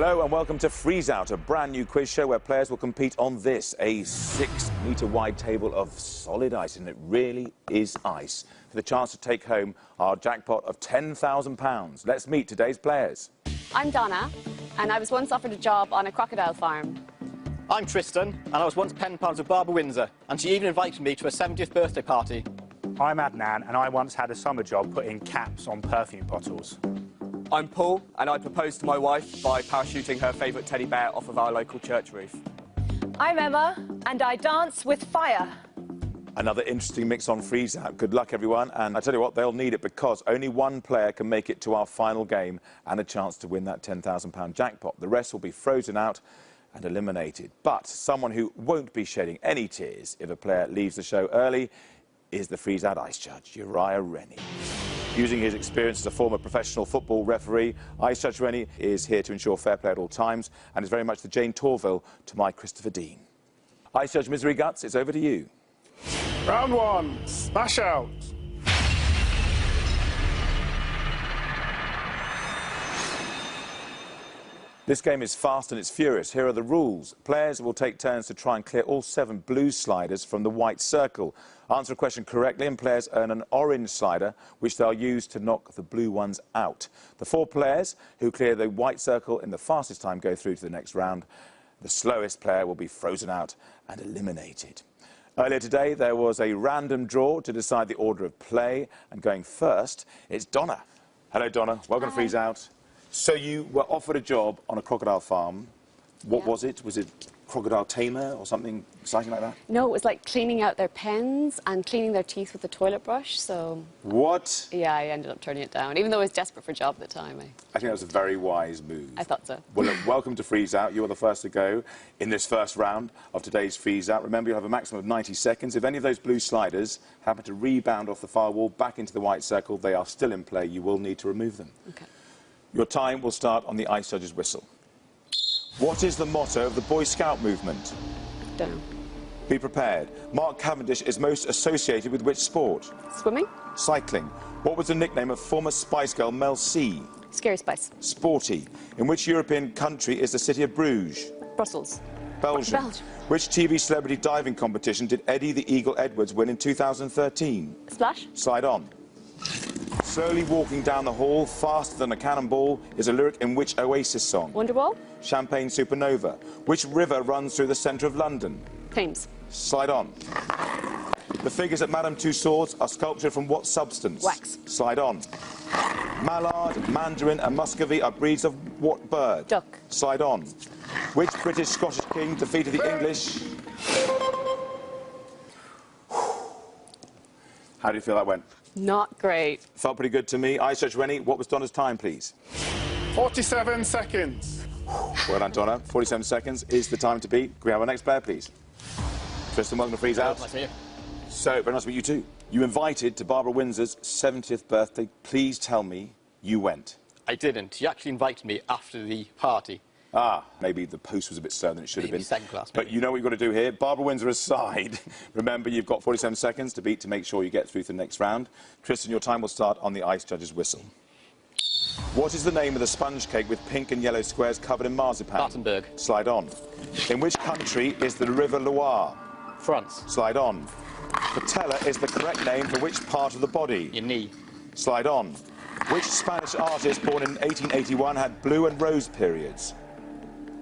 Hello and welcome to Freeze Out, a brand new quiz show where players will compete on this, a 6-metre wide table of solid ice, and it really is ice, for the chance to take home our jackpot of £10,000. Let's meet today's players. I'm Donna, and I was once offered a job on a crocodile farm. I'm Tristan, and I was once pen pals with Barbara Windsor, and she even invited me to her 70th birthday party. I'm Adnan, and I once had a summer job putting caps on perfume bottles. I'm Paul, and I proposed to my wife by parachuting her favourite teddy bear off of our local church roof. I'm Emma, and I dance with fire. Another interesting mix on Freeze Out. Good luck, everyone. And I tell you what, they'll need it because only one player can make it to our final game and a chance to win that £10,000 jackpot. The rest will be frozen out and eliminated. But someone who won't be shedding any tears if a player leaves the show early is the Freeze Out ice judge, Uriah Rennie. Using his experience as a former professional football referee, Ice Judge Rennie is here to ensure fair play at all times and is very much the Jane Torville to my Christopher Dean. Ice Judge Misery Guts, it's over to you. Round one, smash out. This game is fast and it's furious. Here are the rules. Players will take turns to try and clear all 7 blue sliders from the white circle. Answer a question correctly and players earn an orange slider, which they'll use to knock the blue ones out. The 4 players who clear the white circle in the fastest time go through to the next round. The slowest player will be frozen out and eliminated. Earlier today, there was a random draw to decide the order of play, and going first, it's Donna. Hello, Donna. Welcome to Freeze Out. So you were offered a job on a crocodile farm. What was it? Was it crocodile tamer or something exciting like that? No, it was like cleaning out their pens and cleaning their teeth with a toilet brush, so... What? Yeah, I ended up turning it down, even though I was desperate for a job at the time. I think that was a very wise move. I thought so. Well, look, welcome to Freeze Out. You are the first to go in this first round of today's Freeze Out. Remember, you'll have a maximum of 90 seconds. If any of those blue sliders happen to rebound off the far wall back into the white circle, they are still in play. You will need to remove them. Okay. Your time will start on the ice judge's whistle. What is the motto of the Boy Scout movement? Don't know. Be prepared. Mark Cavendish is most associated with which sport? Swimming? Cycling. What was the nickname of former Spice Girl Mel C? Scary Spice. Sporty. In which European country is the city of Bruges? Brussels. Belgium. Belgium. Which TV celebrity diving competition did Eddie the Eagle Edwards win in 2013? Splash? Slide on. Slowly walking down the hall, faster than a cannonball, is a lyric in which Oasis song? Wonderwall? Champagne Supernova. Which river runs through the centre of London? Thames. Slide on. The figures at Madame Tussauds are sculptured from what substance? Wax. Slide on. Mallard, Mandarin and Muscovy are breeds of what bird? Duck. Slide on. Which British Scottish king defeated the English? How do you feel that went? Not great. Felt pretty good to me. Ice Judge Rennie, what was Donna's time, please? 47 seconds. Well done, Donna. 47 seconds is the time to beat. Can we have our next player, please? Tristan, welcome to Freeze Out. Nice to meet you. So, very nice to meet you too. You invited to Barbara Windsor's 70th birthday. Please tell me you went. I didn't. She actually invited me after the party. Ah, maybe the post was a bit slower than it should have been. Second class, But you know what you've got to do here. Barbara Windsor aside, remember you've got 47 seconds to beat to make sure you get through to the next round. Tristan, your time will start on the ice judge's whistle. What is the name of the sponge cake with pink and yellow squares covered in marzipan? Battenberg. Slide on. In which country is the River Loire? France. Slide on. Patella is the correct name for which part of the body? Your knee. Slide on. Which Spanish artist born in 1881 had blue and rose periods?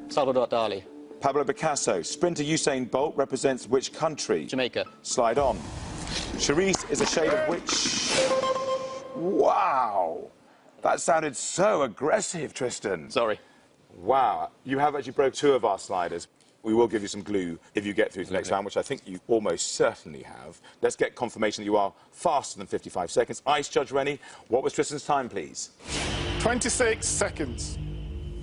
Salvador Dali. Pablo Picasso. Sprinter Usain Bolt represents which country? Jamaica. Slide on. Cherise is a shade of which... Wow! That sounded so aggressive, Tristan. Sorry. Wow. You have actually broke 2 of our sliders. We will give you some glue if you get through to the next round, which I think you almost certainly have. Let's get confirmation that you are faster than 55 seconds. Ice Judge Rennie, what was Tristan's time, please? 26 seconds.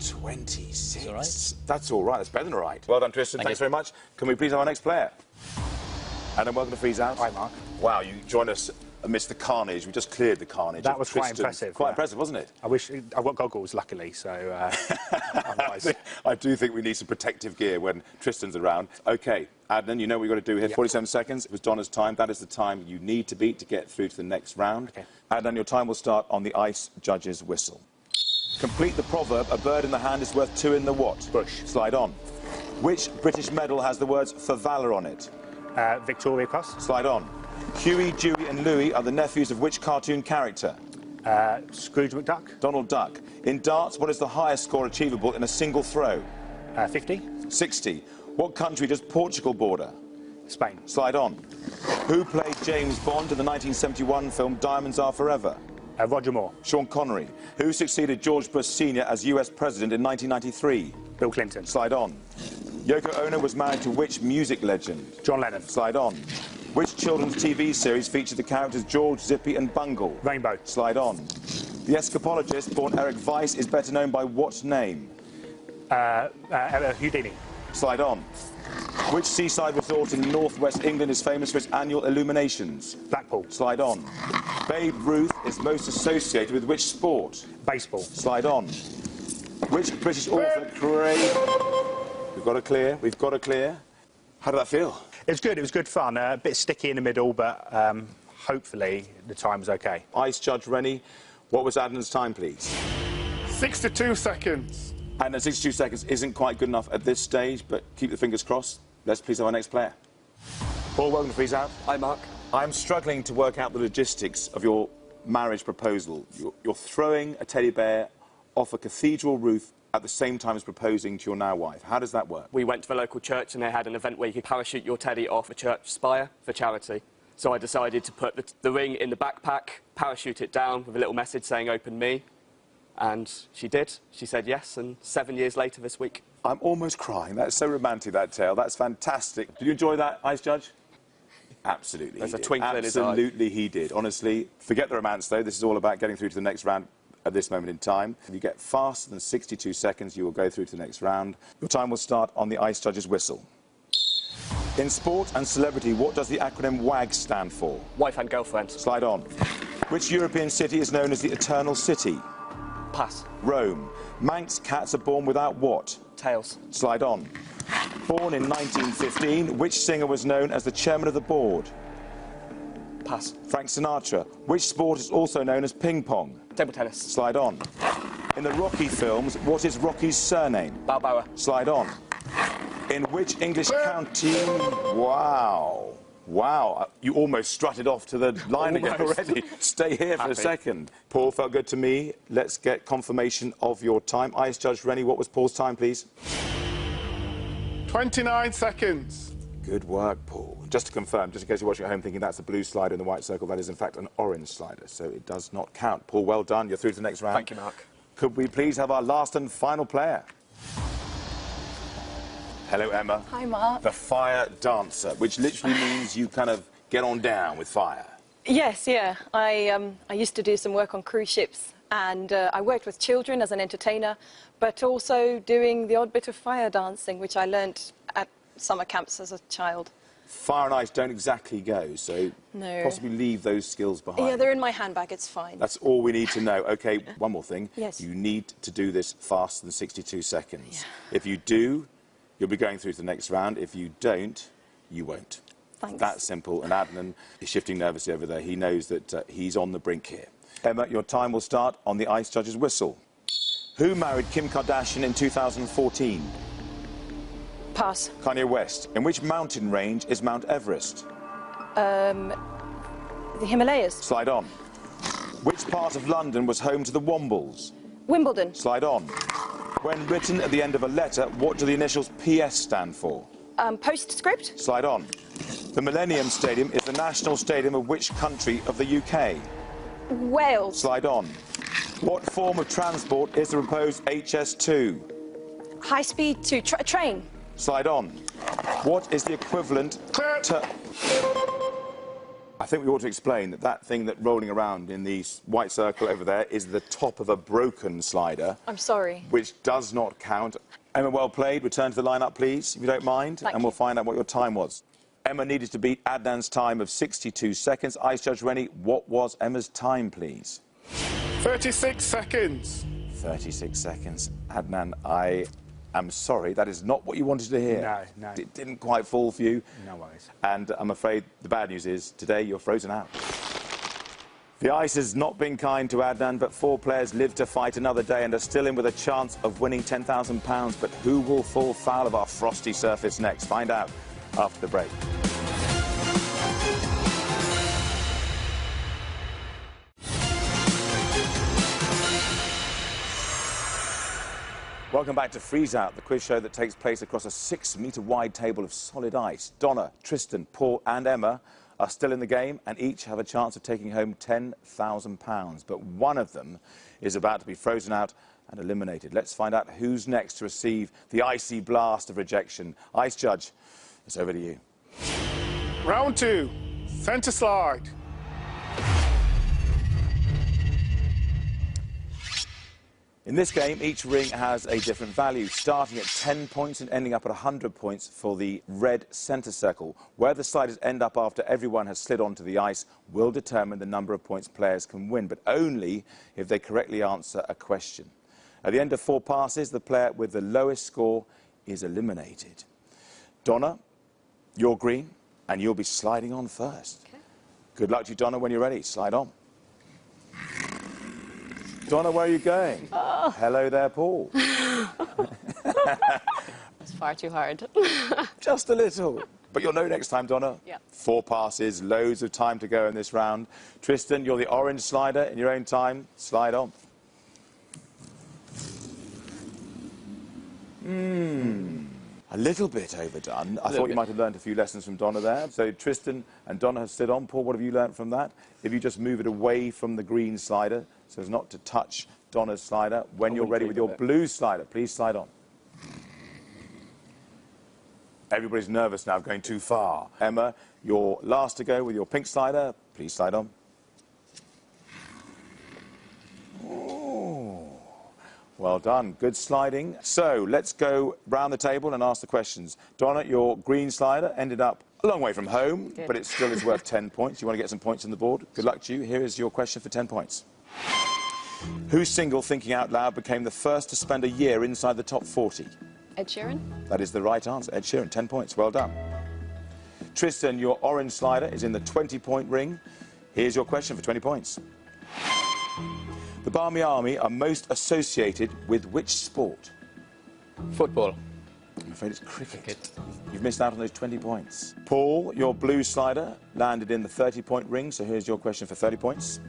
26. All right. That's all right. That's better than all right. Well done, Tristan. Thanks very much. Can we please have our next player? And then welcome to Freeze Out. Hi, Mark. Wow, you joined us amidst the carnage. We just cleared the carnage. That was quite Tristan. impressive. Quite yeah. impressive, wasn't it? I've got goggles, luckily, so otherwise... I do think we need some protective gear when Tristan's around. OK, Adnan, you know what we've got to do here. Yep. 47 seconds. It was Donna's time. That is the time you need to beat to get through to the next round. OK. Adnan, your time will start on the ice judge's whistle. Complete the proverb, a bird in the hand is worth two in the what? Bush. Slide on. Which British medal has the words for valour on it? Victoria Cross. Slide on. Huey, Dewey and Louie are the nephews of which cartoon character? Scrooge McDuck. Donald Duck. In darts, what is the highest score achievable in a single throw? 50. 60. What country does Portugal border? Spain. Slide on. Who played James Bond in the 1971 film Diamonds Are Forever? Roger Moore. Sean Connery. Who succeeded George Bush Sr. as US President in 1993? Bill Clinton. Slide on. Yoko Ono was married to which music legend? John Lennon. Slide on. Which children's TV series featured the characters George, Zippy and Bungle? Rainbow. Slide on. The escapologist born Eric Weiss is better known by what name? Houdini. Slide on. Which seaside resort in northwest England is famous for its annual illuminations? Blackpool. Slide on. Babe Ruth is most associated with which sport? Baseball. Slide on. Which British author created... We've got to clear. We've got to clear. How did that feel? It was good. It was good fun. A bit sticky in the middle, but hopefully the time was OK. Ice Judge Rennie, what was Adnan's time, please? 62 seconds. And 62 seconds isn't quite good enough at this stage, but keep the fingers crossed. Let's please have our next player. Paul, welcome to Freeze Out. Hi, Mark. I'm struggling to work out the logistics of your marriage proposal. You're throwing a teddy bear off a cathedral roof at the same time as proposing to your now wife. How does that work? We went to the local church and they had an event where you could parachute your teddy off a church spire for charity. So I decided to put the ring in the backpack, parachute it down with a little message saying, "Open me." And she did. She said yes, and 7 years later this week. I'm almost crying. That's so romantic, that tale. That's fantastic. Did you enjoy that, Ice Judge? Absolutely. There's he a did. twinkle in his eye. Absolutely he did. Honestly, forget the romance, though. This is all about getting through to the next round at this moment in time. If you get faster than 62 seconds, you will go through to the next round. Your time will start on the Ice Judge's whistle. In sport and celebrity, what does the acronym WAG stand for? Wife and girlfriend. Slide on. Which European city is known as the Eternal City? Pass. Rome. Manx cats are born without what? Tails. Slide on. Born in 1915, which singer was known as the chairman of the board? Pass. Frank Sinatra. Which sport is also known as ping pong? Table tennis. Slide on. In the Rocky films, what is Rocky's surname? Balboa. Slide on. In which English county... Wow. Wow. You almost strutted off to the line again already. Stay here for a second. Paul, felt good to me. Let's get confirmation of your time. Ice Judge Rennie, what was Paul's time, please? 29 seconds. Good work, Paul. Just to confirm, just in case you're watching at home thinking that's a blue slider in the white circle, that is in fact an orange slider, so it does not count. Paul, well done. You're through to the next round. Thank you, Mark. Could we please have our last and final player? Hello, Emma. Hi, Mark. The fire dancer, which literally means you kind of get on down with fire. Yes, yeah. I used to do some work on cruise ships, and I worked with children as an entertainer, but also doing the odd bit of fire dancing, which I learnt at summer camps as a child. Fire and ice don't exactly go, so No. possibly leave those skills behind. Yeah, they're in my handbag, it's fine. That's all we need to know. OK, one more thing. Yes. You need to do this faster than 62 seconds. Yeah. If you do, you'll be going through to the next round. If you don't, you won't. Thanks. That simple. And Adnan is shifting nervously over there. He knows that he's on the brink here. Emma, your time will start on the Ice Judge's whistle. Who married Kim Kardashian in 2014? Pass. Kanye West. In which mountain range is Mount Everest? The Himalayas. Slide on. Which part of London was home to the Wombles? Wimbledon. Slide on. When written at the end of a letter, what do the initials PS stand for? Postscript. Slide on. The Millennium Stadium is the national stadium of which country of the UK? Wales. Slide on. What form of transport is the proposed HS2? High speed to train. Slide on. What is the equivalent to... I think we ought to explain that that thing that rolling around in the white circle over there is the top of a broken slider. I'm sorry. Which does not count. Emma, well played. Return to the line-up, please, if you don't mind. Thank and you. we'll find out what your time was. Emma needed to beat Adnan's time of 62 seconds. Ice Judge Rennie, what was Emma's time, please? 36 seconds. 36 seconds. Adnan, I am sorry. That is not what you wanted to hear. No, no. It didn't quite fall for you. No worries. And I'm afraid the bad news is today you're frozen out. The ice has not been kind to Adnan, but 4 players live to fight another day and are still in with a chance of winning £10,000. But who will fall foul of our frosty surface next? Find out after the break. Welcome back to Freeze Out, the quiz show that takes place across a 6-metre wide table of solid ice. Donna, Tristan, Paul and Emma are still in the game and each have a chance of taking home £10,000. But one of them is about to be frozen out and eliminated. Let's find out who's next to receive the icy blast of rejection. Ice Judge, it's over to you. Round 2, centre slide. In this game, each ring has a different value, starting at 10 points and ending up at 100 points for the red centre circle. Where the sliders end up after everyone has slid onto the ice will determine the number of points players can win, but only if they correctly answer a question. At the end of 4 passes, the player with the lowest score is eliminated. Donna, you're green, and you'll be sliding on first. Okay. Good luck to you, Donna. When you're ready, slide on. Donna, where are you going? Oh. Hello there, Paul. It's far too hard. Just a little. But you'll know next time, Donna. Yeah. 4 passes, loads of time to go in this round. Tristan, you're the orange slider in your own time. Slide on. A little bit overdone. I thought you might have learned a few lessons from Donna there. So Tristan and Donna have slid on. Paul, what have you learnt from that? If you just move it away from the green slider so as not to touch Donna's slider. When you're ready with your blue slider, please slide on. Everybody's nervous now, going too far. Emma, you're last to go with your pink slider. Please slide on. Oh, well done. Good sliding. So let's go round the table and ask the questions. Donna, your green slider ended up a long way from home, Good. but it still is worth 10 points. You want to get some points on the board? Good luck to you. Here is your question for 10 points. Whose single, Thinking Out Loud, became the first to spend a year inside the top 40? Ed Sheeran? That is the right answer. Ed Sheeran, 10 points. Well done. Tristan, your orange slider is in the 20-point ring. Here's your question for 20 points. The Barmy Army are most associated with which sport? Football. I'm afraid it's cricket. You've missed out on those 20 points. Paul, your blue slider landed in the 30-point ring, so here's your question for 30 points.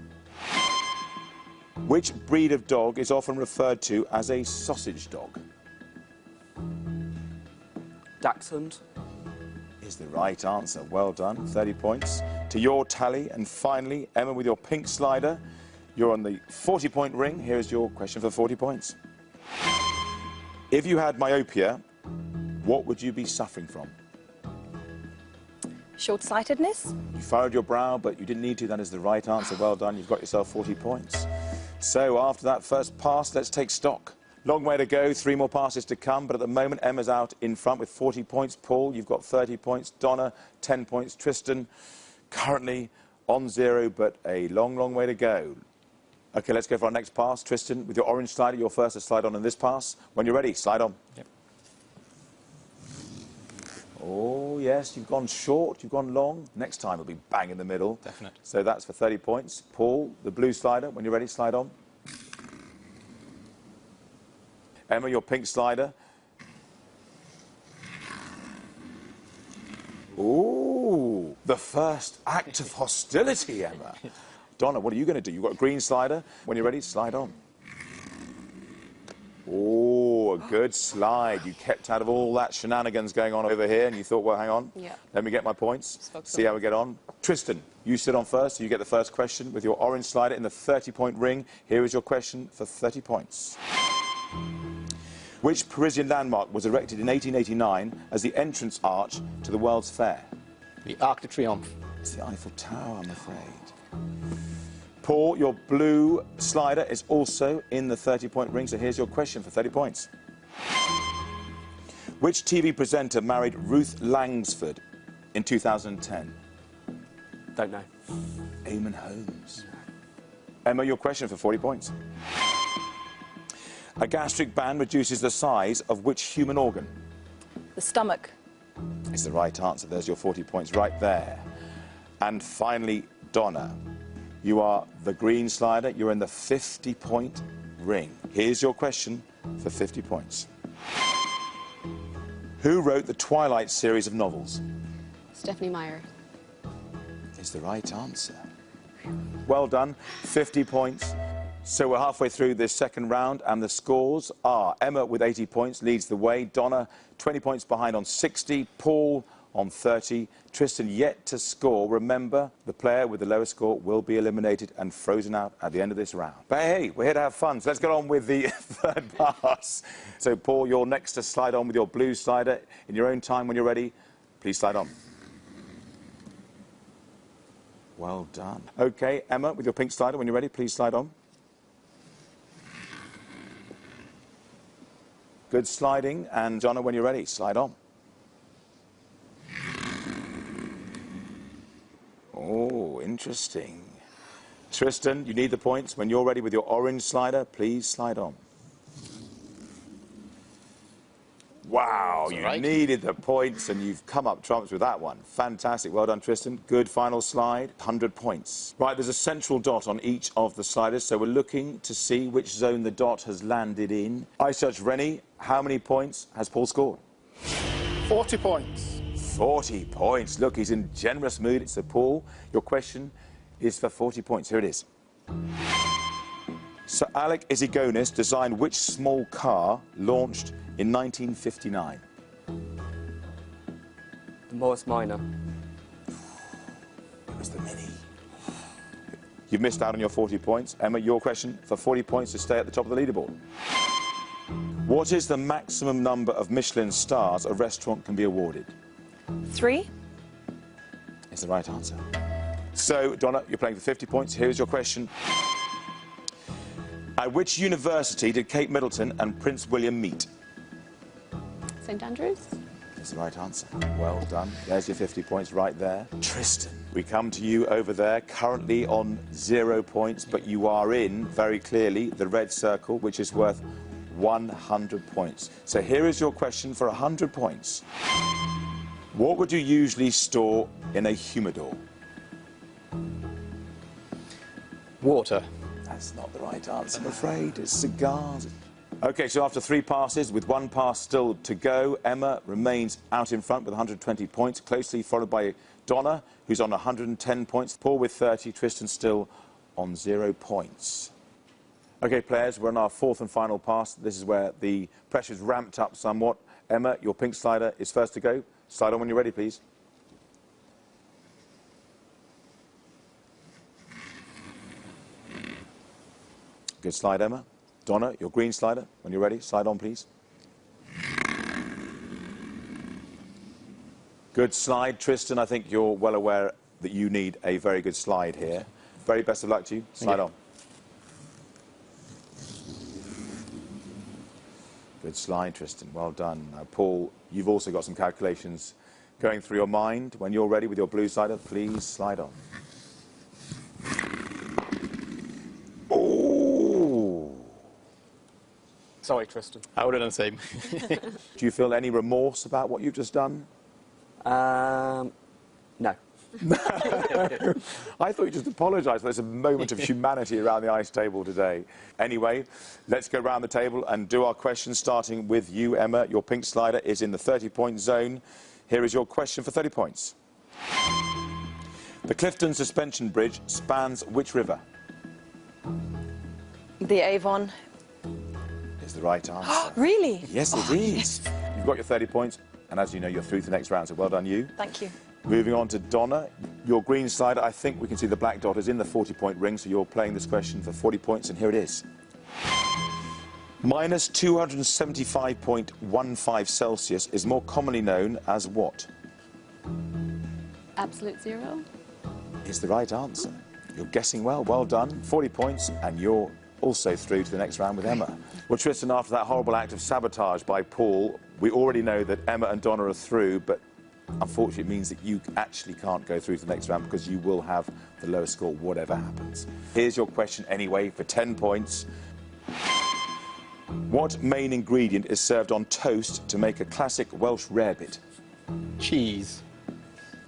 Which breed of dog is often referred to as a sausage dog? Dachshund. Is the right answer. Well done. 30 points to your tally. And finally, Emma, with your pink slider, you're on the 40-point ring. Here's your question for 40 points. If you had myopia, what would you be suffering from? Short-sightedness? You furrowed your brow, but you didn't need to. That is the right answer. Well done. You've got yourself 40 points. So after that first pass, let's take stock. Long way to go, 3 more passes to come, but at the moment, Emma's out in front with 40 points. Paul, you've got 30 points. Donna, 10 points. Tristan, currently on 0, but a long, long way to go. OK, let's go for our next pass. Tristan, with your orange slider, you're first to slide on in this pass. When you're ready, slide on. Yep. Oh, yes, you've gone short, you've gone long. Next time it'll be bang in the middle. Definite. So that's for 30 points. Paul, the blue slider, when you're ready, slide on. Emma, your pink slider. Ooh, the first act of hostility, Emma. Donna, what are you going to do? You've got a green slider. When you're ready, slide on. Oh, a good slide. You kept out of all that shenanigans going on over here, and you thought, well, hang on. Yeah. Let me get my points. See how we get on. Tristan, you sit on first, so you get the first question with your orange slider in the 30-point ring. Here is your question for 30 points. Which Parisian landmark was erected in 1889 as the entrance arch to the World's Fair? The Arc de Triomphe. It's the Eiffel Tower, I'm afraid. Paul, your blue slider is also in the 30-point ring, so here's your question for 30 points. Which TV presenter married Ruth Langsford in 2010? Don't know. Eamon Holmes. Emma, your question for 40 points. A gastric band reduces the size of which human organ? The stomach. It's the right answer. There's your 40 points right there. And finally, Donna, You are the green slider. You're in the 50-point ring. Here's your question for 50 points. Who wrote the Twilight series of novels? Stephanie Meyer. Is the right answer. Well done. 50 points. So we're halfway through this second round, and the scores are Emma with 80 points leads the way, Donna 20 points behind on 60, Paul on 30, Tristan yet to score. Remember, the player with the lowest score will be eliminated and frozen out at the end of this round. But hey, we're here to have fun, so let's get on with the third pass. So Paul, you're next to slide on with your blue slider. In your own time, when you're ready, please slide on. Well done. Okay, Emma, with your pink slider, when you're ready, please slide on. Good sliding. And Donna, when you're ready, slide on. Oh, interesting. Tristan, you need the points. When you're ready with your orange slider, please slide on. Wow, you needed the points and you've come up trumps with that one. Fantastic. Well done, Tristan. Good final slide. 100 points. Right, there's a central dot on each of the sliders, so we're looking to see which zone the dot has landed in. Ice Judge Rennie, how many points has Paul scored? 40 points. 40 points. Look, he's in generous mood. So, Paul, your question is for 40 points. Here it is. Sir Alec Isigonis designed which small car launched in 1959? The Morris Minor. It was the Mini. You've missed out on your 40 points. Emma, your question for 40 points to stay at the top of the leaderboard. What is the maximum number of Michelin stars a restaurant can be awarded? 3. Is the right answer. So, Donna, you're playing for 50 points. Here's your question. At which university did Kate Middleton and Prince William meet? St Andrews. That's the right answer. Well done. There's your 50 points right there. Tristan, we come to you over there, currently on 0 points, but you are in, very clearly, the red circle, which is worth 100 points. So here is your question for 100 points. What would you usually store in a humidor? Water. That's not the right answer, I'm afraid. It's cigars. OK, so after 3 passes, with 1 pass still to go, Emma remains out in front with 120 points, closely followed by Donna, who's on 110 points. Paul with 30, Tristan still on 0 points. OK, players, we're on our 4th and final pass. This is where the pressure's ramped up somewhat. Emma, your pink slider is first to go. Slide on when you're ready, please. Good slide, Emma. Donna, your green slider, when you're ready, slide on, please. Good slide. Tristan, I think you're well aware that you need a very good slide here. Very best of luck to you. Slide on. Good slide, Tristan. Well done. Now, Paul, you've also got some calculations going through your mind. When you're ready with your blue slider, please slide on. Sorry, Tristan. I would have done the same. Do you feel any remorse about what you've just done? No. I thought you just apologised. There's a moment of humanity around the ice table today. Anyway, let's go round the table and do our questions, starting with you, Emma. Your pink slider is in the 30-point zone. Here is your question for 30 points. The Clifton Suspension Bridge spans which river? The Avon. Is the right answer. Really? Yes, it is. Yes. You've got your 30 points, and as you know, you're through to the next round, so well done you. Thank you. Moving on to Donna. Your green slider, I think we can see the black dot is in the 40-point ring, so you're playing this question for 40 points, and here it is. Minus 275.15 Celsius is more commonly known as what? Absolute zero. Is the right answer. You're guessing well. Well done. 40 points, and you're also through to the next round with Emma. Well, Tristan, after that horrible act of sabotage by Paul, we already know that Emma and Donna are through, but unfortunately it means that you actually can't go through to the next round because you will have the lowest score, whatever happens. Here's your question anyway for 10 points. What main ingredient is served on toast to make a classic Welsh rarebit? Cheese.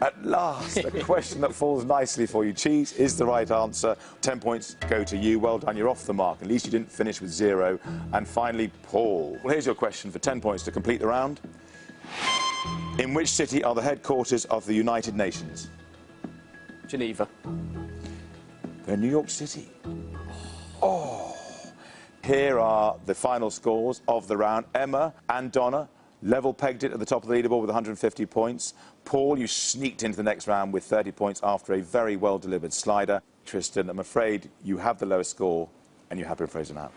At last, a question that falls nicely for you. Cheese is the right answer. 10 points go to you. Well done, you're off the mark. At least you didn't finish with 0. And finally, Paul. Well, here's your question for 10 points to complete the round. In which city are the headquarters of the United Nations? Geneva. They're New York City. Oh. Here are the final scores of the round. Emma and Donna level pegged it at the top of the leaderboard with 150 points. Paul, you sneaked into the next round with 30 points after a very well-delivered slider. Tristan, I'm afraid you have the lowest score and you have been frozen out.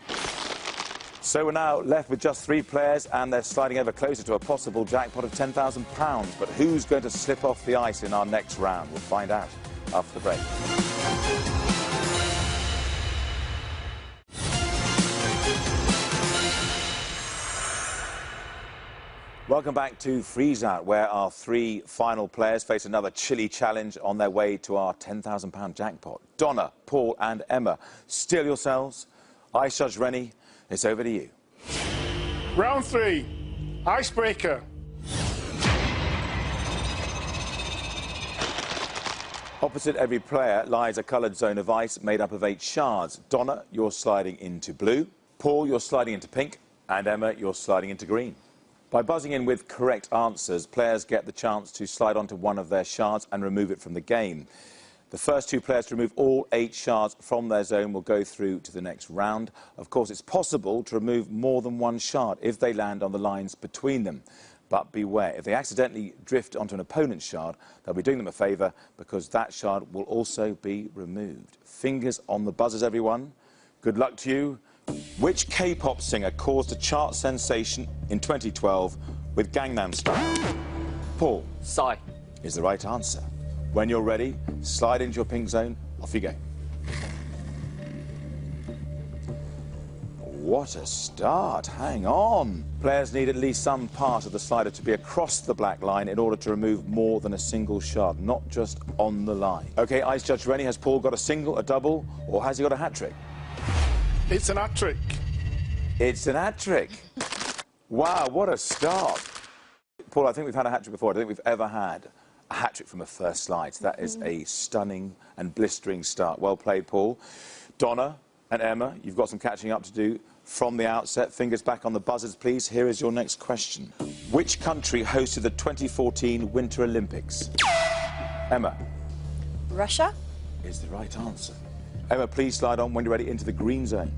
So we're now left with just 3 players and they're sliding ever closer to a possible jackpot of £10,000. But who's going to slip off the ice in our next round? We'll find out after the break. Welcome back to Freeze Out, where our 3 final players face another chilly challenge on their way to our £10,000 jackpot. Donna, Paul and Emma, steel yourselves. Ice Judge Rennie, it's over to you. Round 3, icebreaker. Opposite every player lies a coloured zone of ice made up of 8 shards. Donna, you're sliding into blue. Paul, you're sliding into pink. And Emma, you're sliding into green. By buzzing in with correct answers, players get the chance to slide onto one of their shards and remove it from the game. The first 2 players to remove all 8 shards from their zone will go through to the next round. Of course, it's possible to remove more than 1 shard if they land on the lines between them. But beware, if they accidentally drift onto an opponent's shard, they'll be doing them a favour because that shard will also be removed. Fingers on the buzzers, everyone. Good luck to you. Which K-pop singer caused a chart sensation in 2012 with Gangnam Style? Paul. Psy. Is the right answer. When you're ready, slide into your pink zone. Off you go. What a start. Hang on. Players need at least some part of the slider to be across the black line in order to remove more than a single shard, not just on the line. OK, Ice Judge Rennie, has Paul got a single, a double, or has he got a hat-trick? It's an hat-trick. It's an hat-trick. Wow, what a start. Paul, I think we've had a hat-trick before. I don't think we've ever had a hat-trick from a first slide. So that is a stunning and blistering start. Well played, Paul. Donna and Emma, you've got some catching up to do from the outset. Fingers back on the buzzers, please. Here is your next question. Which country hosted the 2014 Winter Olympics? Emma. Russia? Is the right answer. Emma, please slide on when you're ready into the green zone.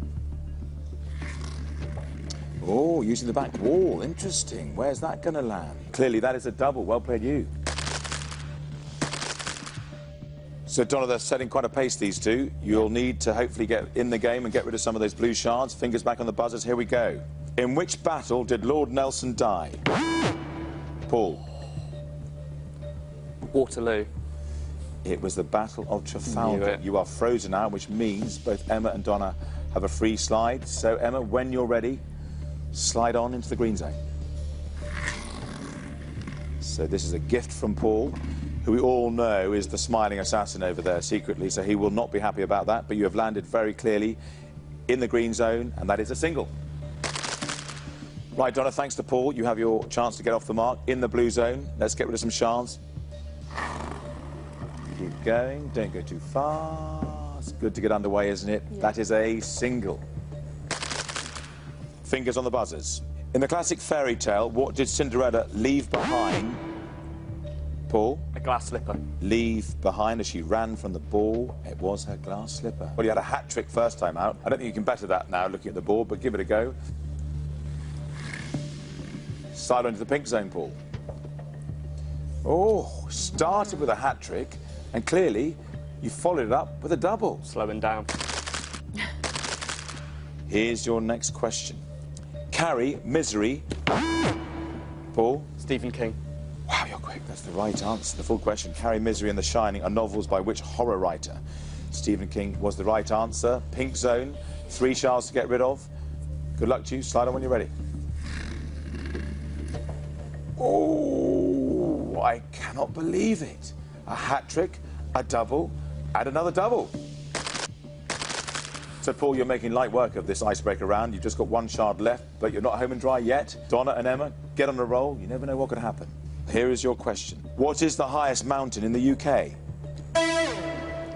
Oh, using the back wall. Interesting. Where's that going to land? Clearly, that is a double. Well played, you. So, Donna, they're setting quite a pace, these 2. You'll need to hopefully get in the game and get rid of some of those blue shards. Fingers back on the buzzers. Here we go. In which battle did Lord Nelson die? Paul. Waterloo. It was the Battle of Trafalgar. You are frozen now, which means both Emma and Donna have a free slide. So, Emma, when you're ready, slide on into the green zone. So this is a gift from Paul, who we all know is the smiling assassin over there secretly, so he will not be happy about that. But you have landed very clearly in the green zone, and that is a single. Right, Donna, thanks to Paul, you have your chance to get off the mark in the blue zone. Let's get rid of some shards. Keep going, don't go too far. It's good to get underway, isn't it? Yeah. That is a single. Fingers on the buzzers. In the classic fairy tale, what did Cinderella leave behind? Paul? A glass slipper. Leave behind as she ran from the ball. It was her glass slipper. Well, you had a hat-trick first time out. I don't think you can better that now, looking at the board, but give it a go. Slide into the pink zone, Paul. Oh, started with a hat-trick. And clearly, you followed it up with a double. Slowing down. Here's your next question. Carrie, Misery. Paul? Stephen King. Wow, you're quick. That's the right answer. The full question. Carrie, Misery and The Shining are novels by which horror writer? Stephen King was the right answer. Pink zone. 3 shards to get rid of. Good luck to you. Slide on when you're ready. Oh, I cannot believe it. A hat-trick, a double, and another double. So, Paul, you're making light work of this icebreaker round. You've just got 1 shard left, but you're not home and dry yet. Donna and Emma, get on a roll. You never know what could happen. Here is your question. What is the highest mountain in the UK?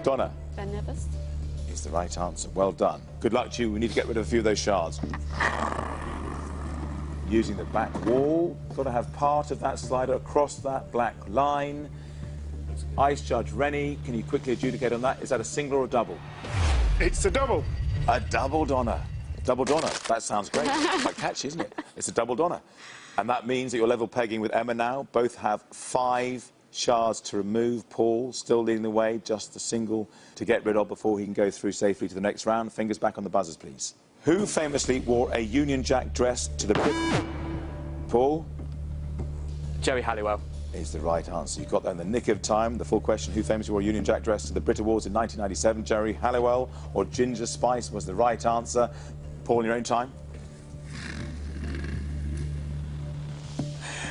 Donna. Ben Nevis. Is the right answer. Well done. Good luck to you. We need to get rid of a few of those shards. Using the back wall. Got to have part of that slider across that black line. Ice Judge Rennie, can you quickly adjudicate on that? Is that a single or a double? It's a double. A double Donna. Double Donna. That sounds great. Quite catchy, isn't it? It's a double Donna. And that means that you're level pegging with Emma now. Both have 5 shards to remove. Paul still leading the way, just the single to get rid of before he can go through safely to the next round. Fingers back on the buzzers, please. Who famously wore a Union Jack dress to the... Paul? Jerry Halliwell. Is the right answer. You got that in the nick of time. The full question, who famously wore a Union Jack dress to the Brit Awards in 1997? Jerry Halliwell or Ginger Spice was the right answer. Paul, in your own time.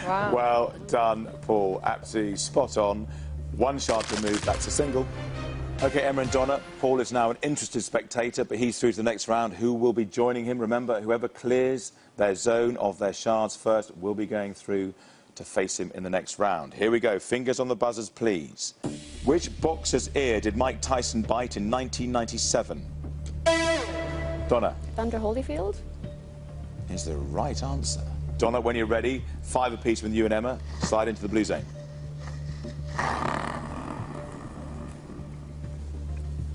Wow. Well done, Paul. Absolutely spot on. 1 shard removed, that's a single. OK, Emma and Donna, Paul is now an interested spectator, but he's through to the next round. Who will be joining him? Remember, whoever clears their zone of their shards first will be going through to face him in the next round. Here we go. Fingers on the buzzers, please. Which boxer's ear did Mike Tyson bite in 1997? Donna. Vander Holyfield. Is the right answer. Donna, when you're ready, 5 apiece with you and Emma. Slide into the blue zone.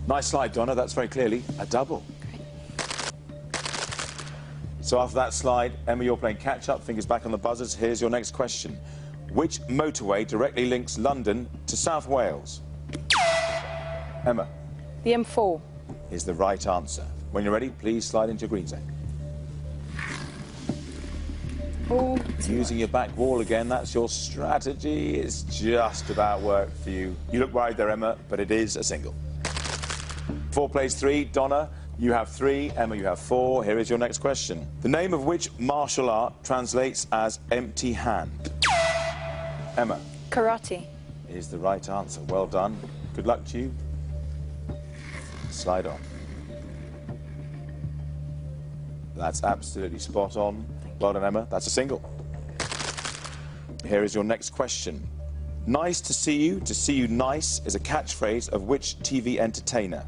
Nice slide, Donna. That's very clearly a double. So after that slide, Emma, you're playing catch-up. Fingers back on the buzzers. Here's your next question. Which motorway directly links London to South Wales? Emma. The M4. Is the right answer. When you're ready, please slide into your green zone. Oh, Using your back wall again, that's your strategy. It's just about worked for you. You look worried there, Emma, but it is a single. 4 plays 3. Donna, you have 3. Emma, you have 4. Here is your next question. The name of which martial art translates as empty hand? Emma. karate. Is the right answer. Well done. Good luck to you. Slide on. That's absolutely spot on. Well done, Emma. That's a single. Here is your next question. Nice to see you nice is a catchphrase of which TV entertainer?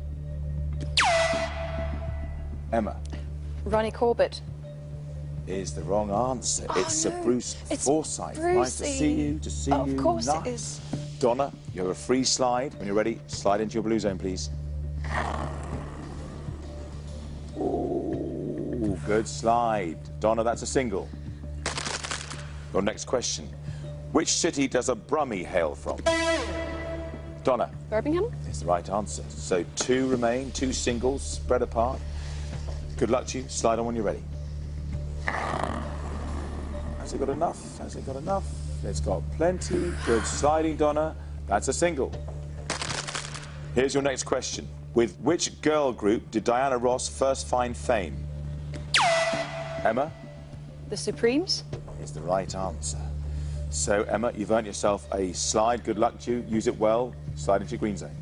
Emma. Ronnie Corbett. Is the wrong answer. It's no. Bruce It's Forsyth. Brucey. Nice to see you, Of course nice. it is. Donna, you have a free slide. When you're ready, slide into your blue zone, please. Ooh, good slide. Donna, that's a single. Your next question. Which city does a Brummie hail from? Donna. Birmingham. Is the right answer. So 2 remain, 2 singles, spread apart. Good luck to you. Slide on when you're ready. Has it got enough? Has it got enough? It's got plenty. Good sliding, Donna. That's a single. Here's your next question. With which girl group did Diana Ross first find fame? Emma? The Supremes. Is the right answer. So, Emma, you've earned yourself a slide. Good luck to you. Use it well. Slide into your green zone.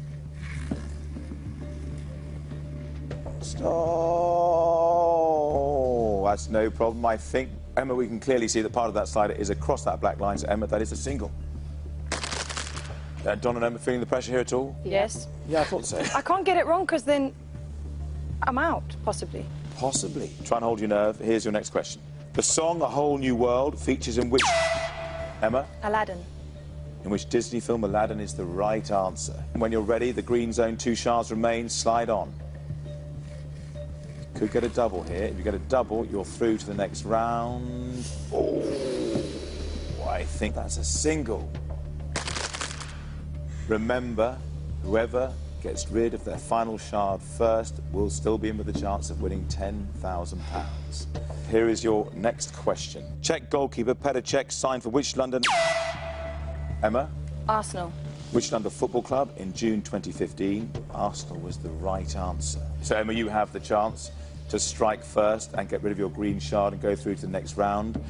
Oh, that's no problem. I think, Emma, we can clearly see that part of that slider is across that black line. So, Emma, that is a single. Don and Emma, feeling the pressure here at all? Yes. Yeah, I thought so. I can't get it wrong because then I'm out, possibly. Possibly. Try and hold your nerve. Here's your next question. The song A Whole New World features in which... Emma? Aladdin. In which Disney film Aladdin is the right answer. When you're ready, the green zone, 2 shards remain. Slide on. Could get a double here. If you get a double, you're through to the next round. Oh, I think that's a single. Remember, whoever gets rid of their final shard first will still be in with a chance of winning £10,000. Here is your next question. Czech goalkeeper Petr Cech signed for which London... Emma? Arsenal. Which London football club in June 2015? Arsenal was the right answer. So, Emma, you have the chance to strike first and get rid of your green shard and go through to the next round.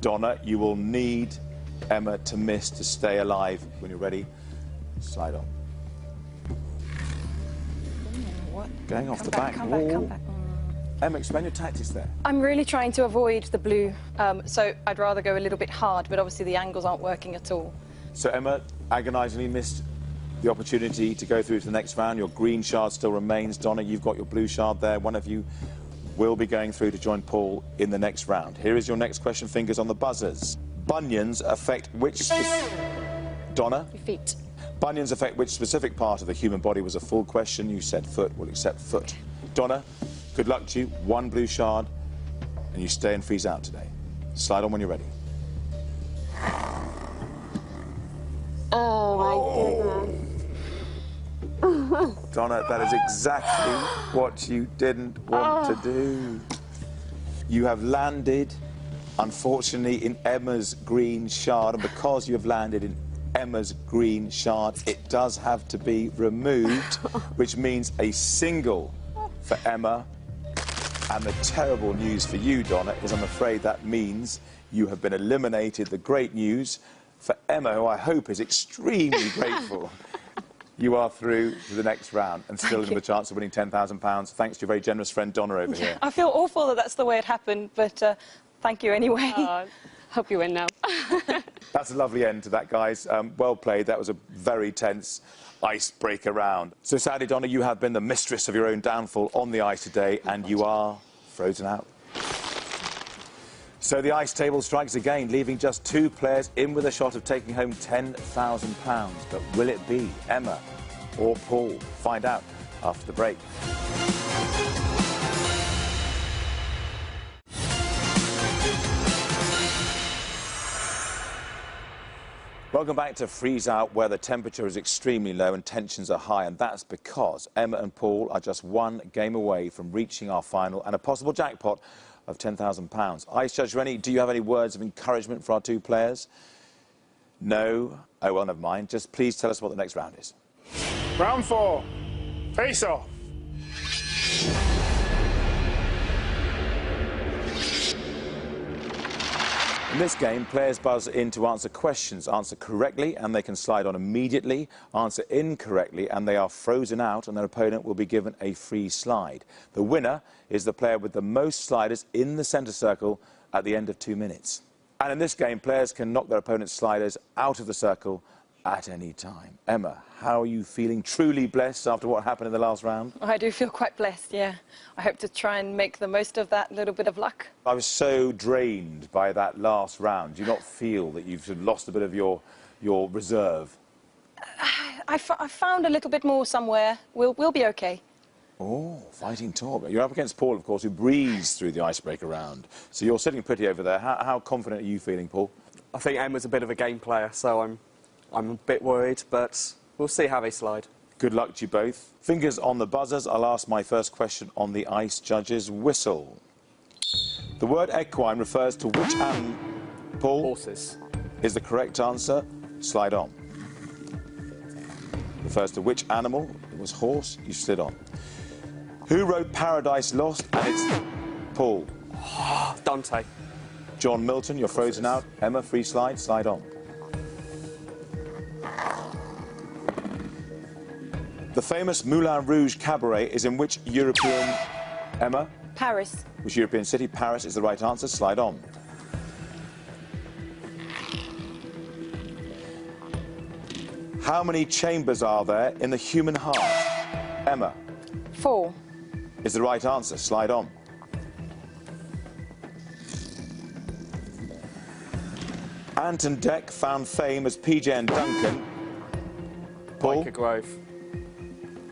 Donna, you will need Emma to miss to stay alive. When you're ready, slide on. What? Going off Come the back, back come wall. back, come back. Emma, explain your tactics there. I'm really trying to avoid the blue, so I'd rather go a little bit hard, but obviously the angles aren't working at all. So Emma agonisingly missed the opportunity to go through to the next round. Your green shard still remains. Donna, you've got your blue shard there. One of you will be going through to join Paul in the next round. Here is your next question. Fingers on the buzzers. Bunions affect which... Donna? Your feet. Bunions affect which specific part of the human body was a full question. You said foot. We'll accept foot. Donna, good luck to you. One blue shard, and you stay and freeze out today. Slide on when you're ready. Oh, my goodness. Donna, that is exactly what you didn't want to do. You have landed, unfortunately, in Emma's green shard, and because you have landed in Emma's green shard, it does have to be removed, which means a single for Emma. And the terrible news for you, Donna, is I'm afraid that means you have been eliminated. The great news for Emma, who I hope is extremely grateful, you are through to the next round and still have a chance of winning £10,000 thanks to your very generous friend Donna over here. I feel awful that that's the way it happened, but thank you anyway. Hope you win now. That's a lovely end to that, guys. Well played. That was a very tense icebreaker round. So sadly, Donna, you have been the mistress of your own downfall on the ice today, and you are frozen out. So the ice table strikes again, leaving just two players in with a shot of taking home £10,000. But will it be Emma or Paul? Find out after the break. Welcome back to Freeze Out, where the temperature is extremely low and tensions are high, and that's because Emma and Paul are just one game away from reaching our final and a possible jackpot of £10,000. Ice Judge Rennie, do you have any words of encouragement for our two players? No? Oh, well, never mind. Just please tell us what the next round is. Round 4. Face off. In this game, players buzz in to answer questions. Answer correctly, and they can slide on immediately. Answer incorrectly, and they are frozen out, and their opponent will be given a free slide. The winner is the player with the most sliders in the centre circle at the end of 2 minutes. And in this game, players can knock their opponent's sliders out of the circle at any time. Emma, how are you feeling? Truly blessed after what happened in the last round? I do feel quite blessed, yeah. I hope to try and make the most of that little bit of luck. I was so drained by that last round. Do you not feel that you've lost a bit of your reserve? I found a little bit more somewhere. We'll be OK. Oh, fighting talk. You're up against Paul, of course, who breezed through the icebreaker round. So you're sitting pretty over there. How confident are you feeling, Paul? I think Emma's a bit of a game player, so I'm a bit worried, but we'll see how they slide. Good luck to you both. Fingers on the buzzers. I'll ask my first question on the ice judge's whistle. The word equine refers to which animal? Paul? Horses. Is the correct answer. Slide on. Refers to which animal? It was horse. You slid on. Who wrote Paradise Lost? And it's Paul. Dante. John Milton, you're frozen out. Emma, free slide. Slide on. The famous Moulin Rouge cabaret is in which European... Emma? Paris. Which European city? Paris is the right answer. Slide on. How many chambers are there in the human heart? Emma? 4. Is the right answer. Slide on. Ant and Dec found fame as PJ and Duncan. Paul? Biker Grove.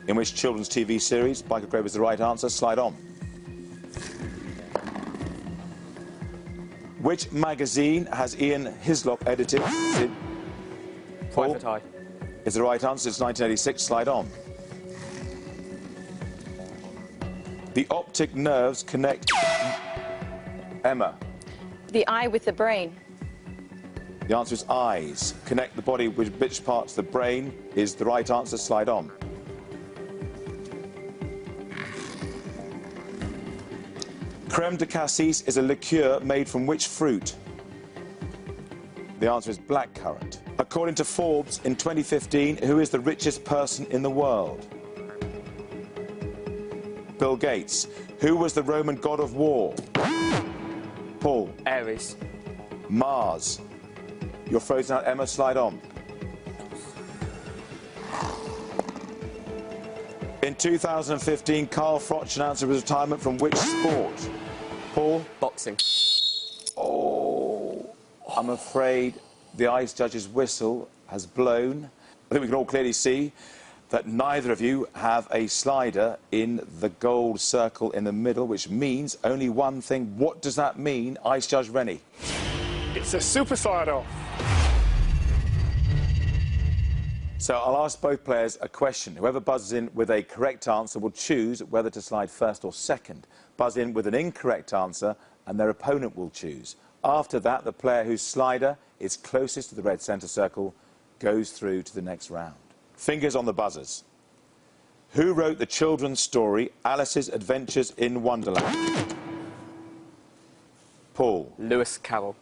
In which children's TV series? Biker Grove is the right answer. Slide on. Which magazine has Ian Hislop edited? Paul? Private Eye. Is the right answer. It's 1986. Slide on. The optic nerves connect... Emma? The eye with the brain. The answer is eyes. Connect the body with which parts of the brain is the right answer. Slide on. Crème de cassis is a liqueur made from which fruit? The answer is blackcurrant. According to Forbes, in 2015, who is the richest person in the world? Bill Gates. Who was the Roman god of war? Paul. Aries. Mars. You're frozen out, Emma, slide on. In 2015, Carl Froch announced his retirement from which sport? Paul? Boxing. Oh, I'm afraid the ice judge's whistle has blown. I think we can all clearly see that neither of you have a slider in the gold circle in the middle, which means only one thing. What does that mean, Ice Judge Rennie? It's a super slider. So I'll ask both players a question. Whoever buzzes in with a correct answer will choose whether to slide first or second. Buzz in with an incorrect answer and their opponent will choose. After that, the player whose slider is closest to the red centre circle goes through to the next round. Fingers on the buzzers. Who wrote the children's story Alice's Adventures in Wonderland? Paul. Lewis Carroll.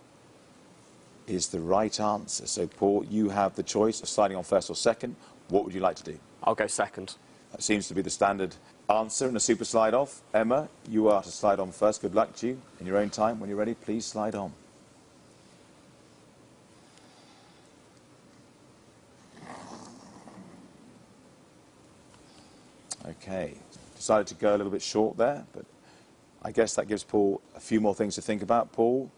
Is the right answer. So, Paul, you have the choice of sliding on first or second. What would you like to do? I'll go second. That seems to be the standard answer in a super slide off. Emma, you are to slide on first. Good luck to you. In your own time, when you're ready, please slide on. Okay, decided to go a little bit short there, but I guess that gives Paul a few more things to think about. Paul,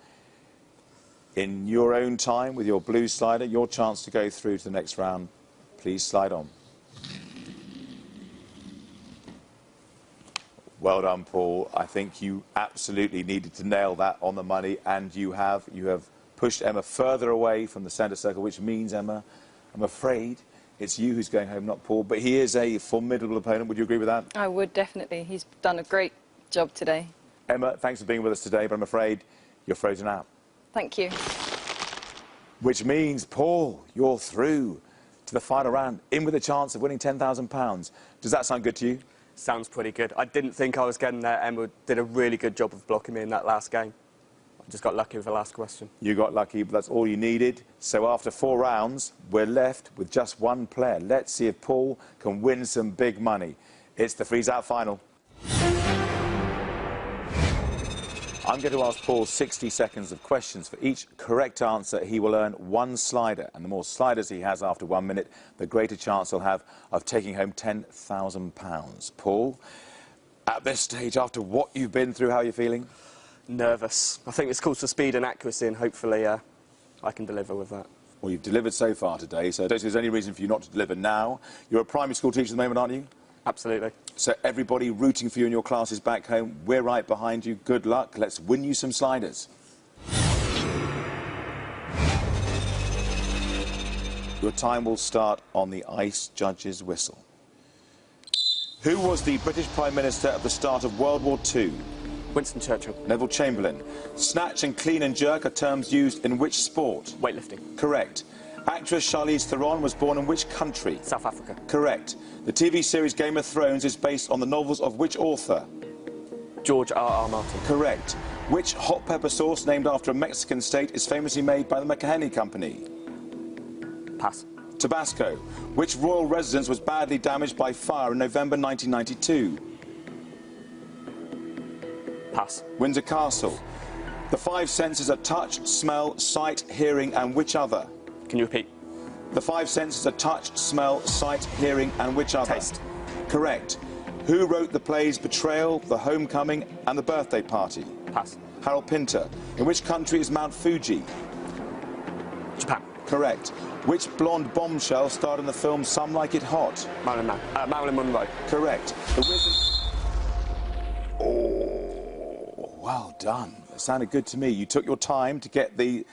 in your own time with your blue slider, your chance to go through to the next round. Please slide on. Well done, Paul. I think you absolutely needed to nail that on the money, and you have. You have pushed Emma further away from the centre circle, which means, Emma, I'm afraid it's you who's going home, not Paul. But he is a formidable opponent. Would you agree with that? I would, definitely. He's done a great job today. Emma, thanks for being with us today, but I'm afraid you're frozen out. Thank you. Which means, Paul, you're through to the final round, in with a chance of winning £10,000. Does that sound good to you? Sounds pretty good. I didn't think I was getting there. Emma did a really good job of blocking me in that last game. I just got lucky with the last question. You got lucky, but that's all you needed. So after 4 rounds, we're left with just one player. Let's see if Paul can win some big money. It's the freeze-out final. I'm going to ask Paul 60 seconds of questions. For each correct answer, he will earn 1 slider. And the more sliders he has after 1 minute, the greater chance he'll have of taking home £10,000. Paul, at this stage, after what you've been through, how are you feeling? Nervous. I think it's called for speed and accuracy, and hopefully I can deliver with that. Well, you've delivered so far today, so I don't see there's any reason for you not to deliver now. You're a primary school teacher at the moment, aren't you? Absolutely. So everybody rooting for you in your classes back home, we're right behind you. Good luck. Let's win you some sliders. Your time will start on the ice judge's whistle. Who was the British Prime Minister at the start of World War II? Winston Churchill. Neville Chamberlain. Snatch and clean and jerk are terms used in which sport? Weightlifting. Correct. Actress Charlize Theron was born in which country? South Africa. Correct. The TV series Game of Thrones is based on the novels of which author? George R.R. Martin. Correct. Which hot pepper sauce named after a Mexican state is famously made by the McHenry Company? Pass. Tabasco. Which royal residence was badly damaged by fire in November 1992? Pass. Windsor Castle. The 5 senses are touch, smell, sight, hearing, and which other? Can you repeat? The 5 senses are touch, smell, sight, hearing, and which other? Taste. Correct. Who wrote the plays Betrayal, The Homecoming, and The Birthday Party? Pass. Harold Pinter. In which country is Mount Fuji? Japan. Correct. Which blonde bombshell starred in the film Some Like It Hot? Marilyn Monroe. Correct. The Wizard... Oh, well done. That sounded good to me. You took your time to get the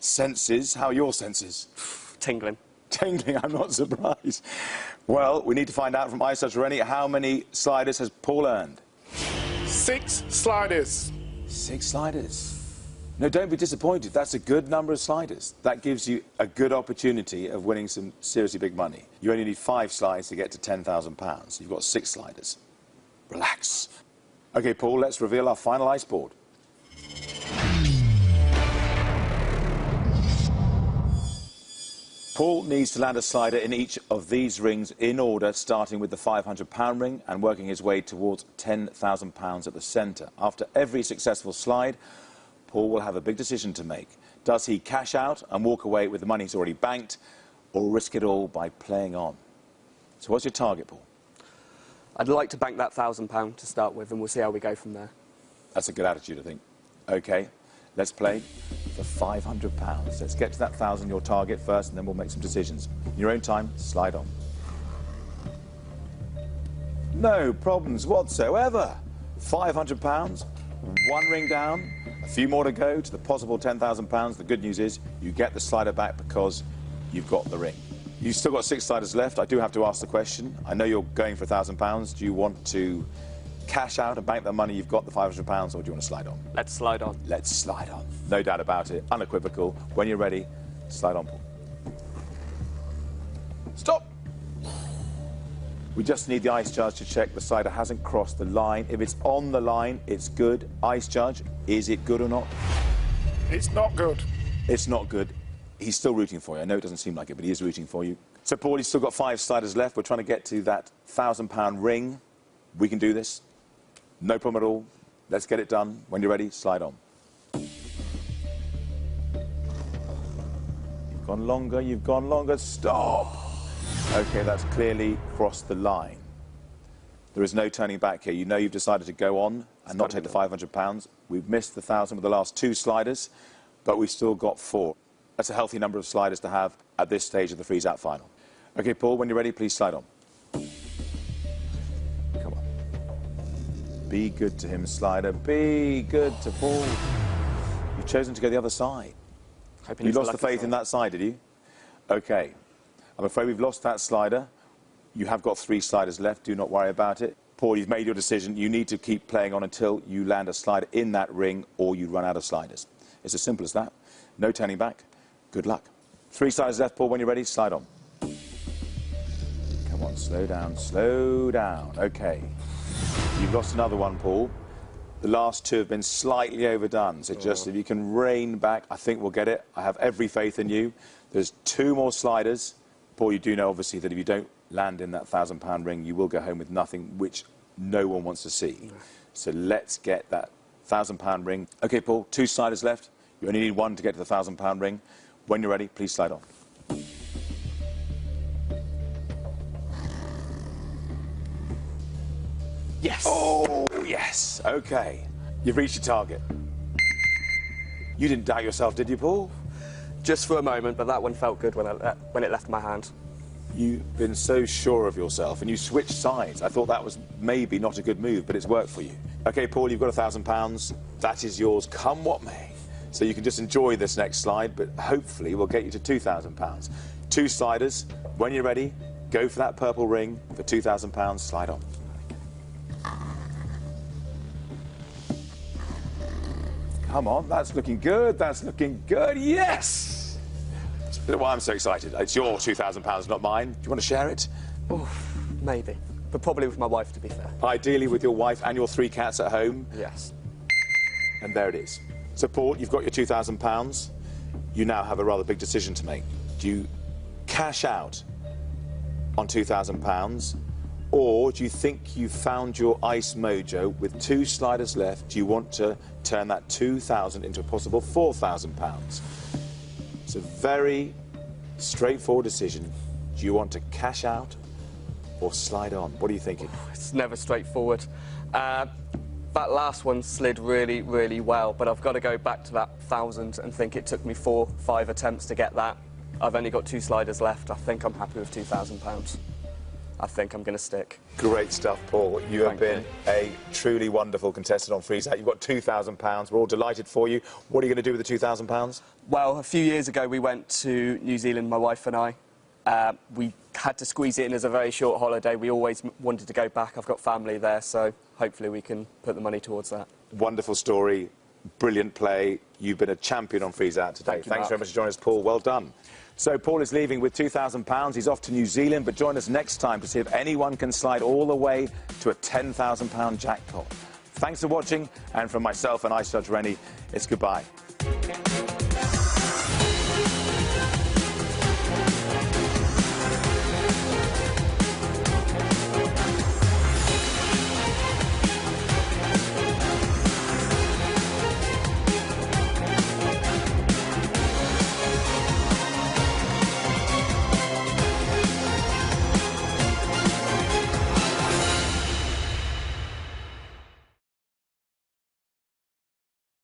senses. How are your senses? Tingling. Tingling, I'm not surprised. Well, we need to find out from Ice Judge Rennie, how many sliders has Paul earned? 6 sliders. 6 sliders. No, don't be disappointed. That's a good number of sliders. That gives you a good opportunity of winning some seriously big money. You only need 5 slides to get to £10,000. You've got 6 sliders. Relax. OK, Paul, let's reveal our final ice board. Paul needs to land a slider in each of these rings in order, starting with the £500 ring and working his way towards £10,000 at the centre. After every successful slide, Paul will have a big decision to make. Does he cash out and walk away with the money he's already banked, or risk it all by playing on? So what's your target, Paul? I'd like to bank that £1,000 to start with, and we'll see how we go from there. That's a good attitude, I think. OK, let's play for £500. Let's get to that 1,000, your target first, and then we'll make some decisions. In your own time, slide on. No problems whatsoever. £500, one ring down, a few more to go to the possible £10,000. The good news is you get the slider back because you've got the ring. You've still got 6 sliders left. I do have to ask the question. I know you're going for £1,000. Do you want to cash out and bank the money you've got, the £500, or do you want to slide on? Let's slide on. Let's slide on. No doubt about it. Unequivocal. When you're ready, slide on, Paul. Stop! We just need the ice judge to check the slider hasn't crossed the line. If it's on the line, it's good. Ice judge, is it good or not? It's not good. It's not good. He's still rooting for you. I know it doesn't seem like it, but he is rooting for you. So, Paul, you've still got 5 sliders left. We're trying to get to that £1,000 ring. We can do this. No problem at all. Let's get it done. When you're ready, slide on. You've gone longer. You've gone longer. Stop. OK, that's clearly crossed the line. There is no turning back here. You know you've decided to go on and not take the £500. We've missed the 1,000 with the last 2 sliders, but we've still got 4. That's a healthy number of sliders to have at this stage of the freeze-out final. OK, Paul, when you're ready, please slide on. Come on. Be good to him, slider. Be good to Paul. You've chosen to go the other side. You lost the faith in that side, did you? OK. I'm afraid we've lost that slider. You have got 3 sliders left. Do not worry about it. Paul, you've made your decision. You need to keep playing on until you land a slider in that ring or you run out of sliders. It's as simple as that. No turning back. Good luck. 3 sliders left, Paul. When you're ready, slide on. Come on, slow down, slow down. OK. You've lost another one, Paul. The last 2 have been slightly overdone. So just if you can rein back, I think we'll get it. I have every faith in you. There's 2 more sliders. Paul, you do know, obviously, that if you don't land in that £1,000 ring, you will go home with nothing, which no one wants to see. So let's get that £1,000 ring. OK, Paul, 2 sliders left. You only need 1 to get to the £1,000 ring. When you're ready, please slide on. Yes. Oh, yes. OK. You've reached your target. You didn't doubt yourself, did you, Paul? Just for a moment, but that one felt good when it left my hand. You've been so sure of yourself, and you switched sides. I thought that was maybe not a good move, but it's worked for you. OK, Paul, you've got £1,000. That is yours, come what may. So you can just enjoy this next slide, but hopefully we'll get you to £2,000. 2 sliders. When you're ready, go for that purple ring for £2,000. Slide on. Come on, that's looking good. That's looking good. Yes! That's why I'm so excited. It's your £2,000, not mine. Do you want to share it? Oh, maybe. But probably with my wife, to be fair. Ideally with your wife and your 3 cats at home. Yes. And there it is. So, Paul, you've got your £2,000. You now have a rather big decision to make. Do you cash out on £2,000, or do you think you've found your ice mojo with 2 sliders left? Do you want to turn that £2,000 into a possible £4,000? It's a very straightforward decision. Do you want to cash out or slide on? What are you thinking? It's never straightforward. That last one slid really, really well, but I've got to go back to that 1,000 and think it took me 4, 5 attempts to get that. I've only got 2 sliders left. I think I'm happy with £2,000. I think I'm going to stick. Great stuff, Paul. You have been a truly wonderful contestant on Freeze Out. You've got £2,000. We're all delighted for you. What are you going to do with the £2,000? Well, a few years ago we went to New Zealand, my wife and I. We had to squeeze it in as a very short holiday. We always wanted to go back. I've got family there, so hopefully we can put the money towards that. Wonderful story. Brilliant play. You've been a champion on Freeze Out today. Thanks very much for joining us, Paul. Well done. So Paul is leaving with £2,000. He's off to New Zealand, but join us next time to see if anyone can slide all the way to a £10,000 jackpot. Thanks for watching, and from myself and Ice Judge Rennie, it's goodbye.